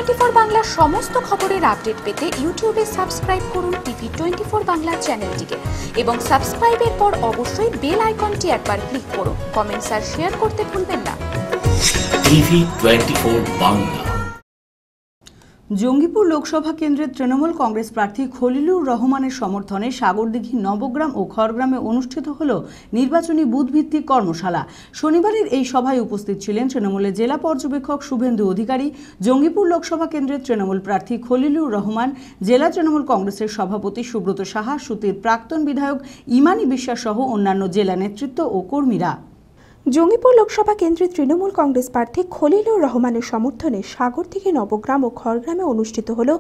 টিভি24 বাংলার সমস্ত খবরের আপডেট পেতে ইউটিউবে সাবস্ক্রাইব করুন টিভি24 বাংলা চ্যানেলটিকে এবং সাবস্ক্রাইবের পর অবশ্যই বেল আইকনটি একবার ক্লিক করুন। কমেন্টস আর শেয়ার করতে ভুলবেন না। টিভি24 বাংলা। জঙ্গিপুর লোকসভা কেন্দ্রের তৃণমূল কংগ্রেস প্রার্থী খলিলুর রহমানের সমর্থনে সাগরদিঘি নবগ্রাম ও খড়গ্রামে অনুষ্ঠিত হল নির্বাচনী বুথভিত্তিক কর্মশালা। শনিবারের এই সভায় উপস্থিত ছিলেন তৃণমূলের জেলা পর্যবেক্ষক শুভেন্দু অধিকারী, জঙ্গিপুর লোকসভা কেন্দ্রের তৃণমূল প্রার্থী খলিলুর রহমান, জেলা তৃণমূল কংগ্রেসের সভাপতি সুব্রত সাহা, সুতির প্রাক্তন বিধায়ক ইমানি বিশ্বাস সহ অন্যান্য জেলা নেতৃত্ব ও কর্মীরা। জঙ্গিপুর লোকসভা কেন্দ্রের তৃণমূল কংগ্রেস প্রার্থী খলিলুর রহমানের সমর্থনে সাগরদিঘি নবগ্রাম ও খড়গ্রামে অনুষ্ঠিত হল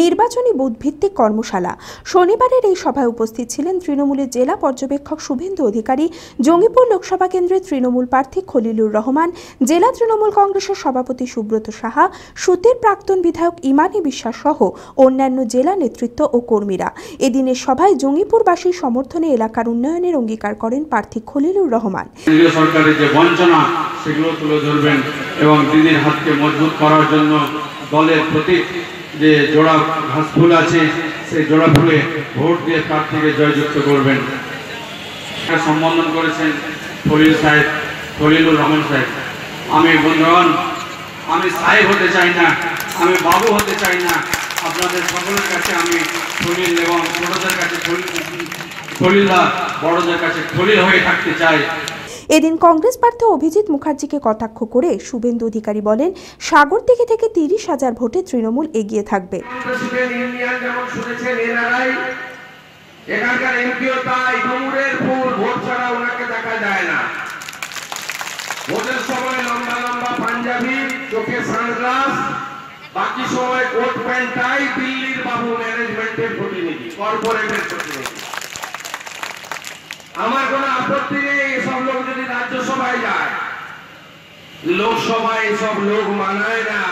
নির্বাচনী বুথভিত্তিক কর্মশালা। শনিবারের এই সভায় উপস্থিত ছিলেন তৃণমূলের জেলা পর্যবেক্ষক শুভেন্দু অধিকারী, জঙ্গিপুর লোকসভা কেন্দ্রের তৃণমূল প্রার্থী খলিলুর রহমান, জেলা তৃণমূল কংগ্রেসের সভাপতি সুব্রত সাহা, সুতির প্রাক্তন বিধায়ক ইমানি বিশ্বাস সহ অন্যান্য জেলা নেতৃত্ব ও কর্মীরা। এদিনের সভায় জঙ্গিপুরবাসীর সমর্থনে এলাকার উন্নয়নের অঙ্গীকার করেন প্রার্থী খলিলুর রহমান। যে বঞ্চনা সেগুলো তুলে ধরবেন এবং দিদির হাতকে মজবুত করার জন্য দলের প্রতীক যে জোড়া ঘাস ফুল আছে সেই জোড়া ফুলে ভোট দিয়ে প্রার্থীকে জয়যুক্ত করবেন। সম্বোধন করেছেন খলিলুর রহমান সাহেব। আমি বন্ধুগণ, আমি সাহেব হতে চাই না, আমি বাবু হতে চাই না। আপনাদের সকলের কাছে আমি খলিল এবং ছোটদের কাছে খলিলদা, বড়দের কাছে খলিল হয়ে থাকতে চাই। এদিন কংগ্রেস প্রার্থী অভিজিৎ মুখার্জিকে কটাক্ষ করে শুভেন্দু অধিকারী বলেন, সাগরদিঘি থেকে 30,000 ভোটে তৃণমূল এগিয়ে থাকবে। এখানকার এমপিও তাই ডুমুরের ফুল, ভোট ছাড়া ওনাকে দেখা যায় না। ভোটের সময় লম্বা লম্বা পাঞ্জাবি, চোখে সানগ্লাস, বাকি সময় কোট প্যান্ট টাই। দিল্লির বাবু ম্যানেজমেন্টের প্রতিনিধি, কর্পোরেটের প্রতিনিধি। আমার কোনো আপত্তি নেই এসব লোক যদি রাজ্যসভায় যায়, লোকসভায় এসব লোক মানায় না।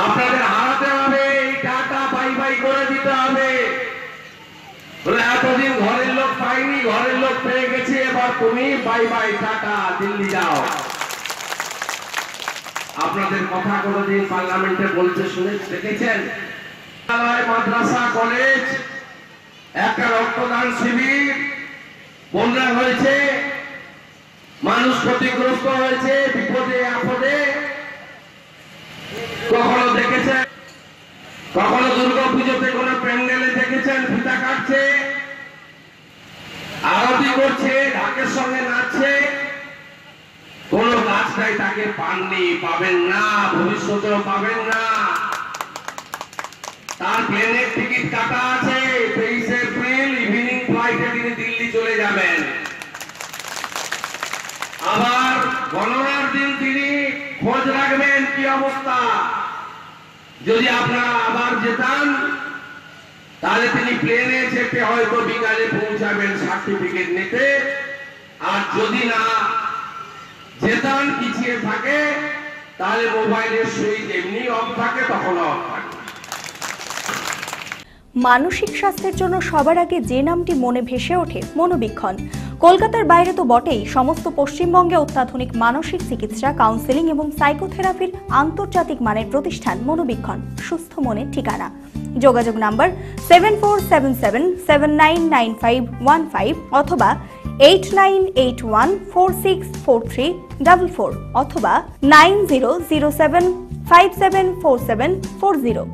আপনাদের হারাতে হবে, এই টাকা বাই বাই করে দিতে হবে। বলে এতদিন ঘরের লোক পাইনি, ঘরের লোক পেয়ে গেছে, এবার তুমি বাই বাই টাটা, দিল্লি যাও। আপনাদের কথা কোনদিন পার্লামেন্টে বলতে শুনে দেখেছেন? মাদ্রাসা, কলেজ, একটা রক্তদান শিবির, বন্যা হয়েছে, মানুষ ক্ষতিগ্রস্ত হয়েছে, বিপদে আপদে কখনো দেখেছেন? কখনো দুর্গাপুজোতে কোনো প্যান্ডেলে দেখেছেন ফিতা কাটছে, আরতি করছে, ঢাকের সঙ্গে নাচছে? কোন কাজটাই তাকে পাননি, পাবেন না, ভবিষ্যতেও পাবেন না। তার প্লেনের টিকিট কাটা আছে, 23 এপ্রিল ইভিনিং ফ্লাইটে তিনি দিল্লি চলে যাবেন। আবার গণনার দিন তিনি খোঁজ রাখবেন কি অবস্থা। যদি আপনারা আবার যেতান তাহলে তিনি প্লেনে চেপে হয়তো বিকালে পৌঁছাবেন সার্টিফিকেট নিতে। আর যদি না যেতান, পিছিয়ে থাকে, তাহলে মোবাইলের সুইচ এমনি অফ থাকে, তখন অফ থাকে। মানসিক স্বাস্থ্যের জন্য সবার আগে যে নামটি মনে ভেসে ওঠে, মনোবীক্ষণ। কলকাতার বাইরে তো বটেই, সমস্ত পশ্চিমবঙ্গে অত্যাধুনিক মানসিক চিকিৎসা, কাউন্সেলিং এবং সাইকোথেরাপির আন্তর্জাতিক মানের প্রতিষ্ঠান মনোবীক্ষণ, সুস্থ মনের ঠিকানা। যোগাযোগ নাম্বার 7477799515 অথবা 8981464344 অথবা 9007574740।